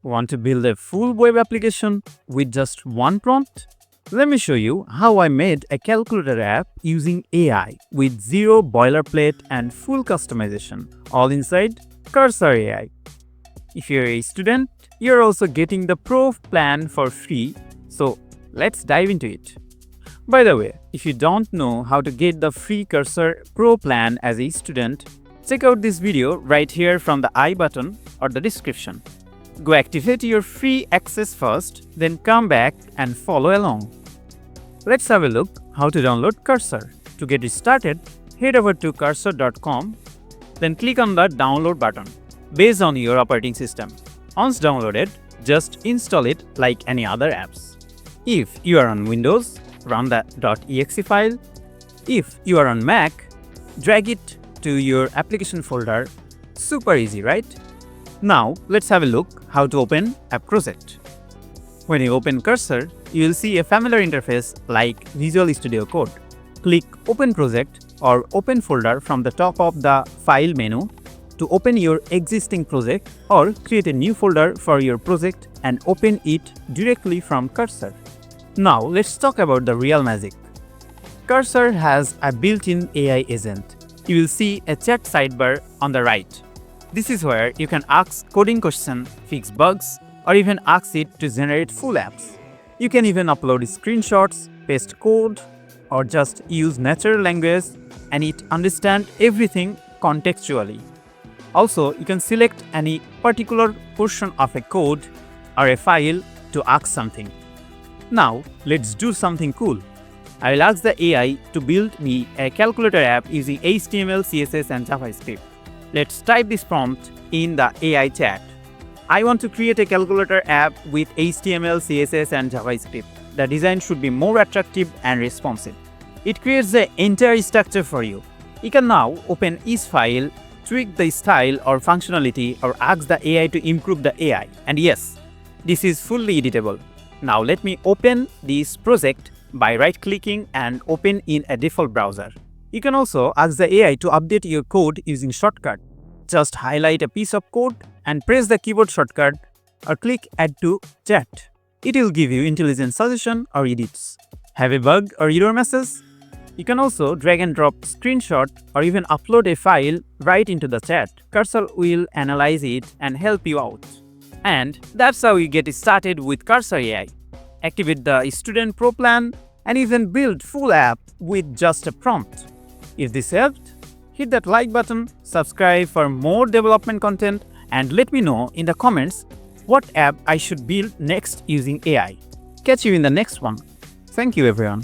Want to build a full web application with just one prompt? Let me show you how I made a calculator app using AI with zero boilerplate and full customization, all inside Cursor AI. If you're a student, you're also getting the Pro plan for free, so let's dive into it. By the way, if you don't know how to get the free Cursor Pro plan as a student, check out this video right here from the I button or the description. Go activate your free access first, then come back and follow along. Let's have a look how to download Cursor. To get it started, head over to cursor.com, then click on the download button based on your operating system. Once downloaded, just install it like any other apps. If you are on Windows, run the .exe file. If you are on Mac, drag it to your application folder. Super easy, right? Now, let's have a look how to open a project. When you open Cursor, you will see a familiar interface like Visual Studio Code. Click Open Project or Open Folder from the top of the File menu to open your existing project or create a new folder for your project and open it directly from Cursor. Now, let's talk about the real magic. Cursor has a built-in AI agent. You will see a chat sidebar on the right. This is where you can ask coding questions, fix bugs, or even ask it to generate full apps. You can even upload screenshots, paste code, or just use natural language and it understands everything contextually. Also, you can select any particular portion of a code or a file to ask something. Now, let's do something cool. I will ask the AI to build me a calculator app using HTML, CSS, and JavaScript. Let's type this prompt in the AI chat. I want to create a calculator app with HTML, CSS, and JavaScript. The design should be more attractive and responsive. It creates the entire structure for you. You can now open each file, tweak the style or functionality, or ask the AI to improve the AI. And yes, this is fully editable. Now let me open this project by right-clicking and open in a default browser. You can also ask the AI to update your code using shortcut. Just highlight a piece of code and press the keyboard shortcut or click Add to Chat. It will give you intelligent suggestion or edits. Have a bug or error message? You can also drag and drop screenshot or even upload a file right into the chat. Cursor will analyze it and help you out. And that's how you get started with Cursor AI. Activate the Student Pro plan and even build full app with just a prompt. If this helped, hit that like button, subscribe for more development content, and let me know in the comments what app I should build next using AI. Catch you in the next one. Thank you everyone.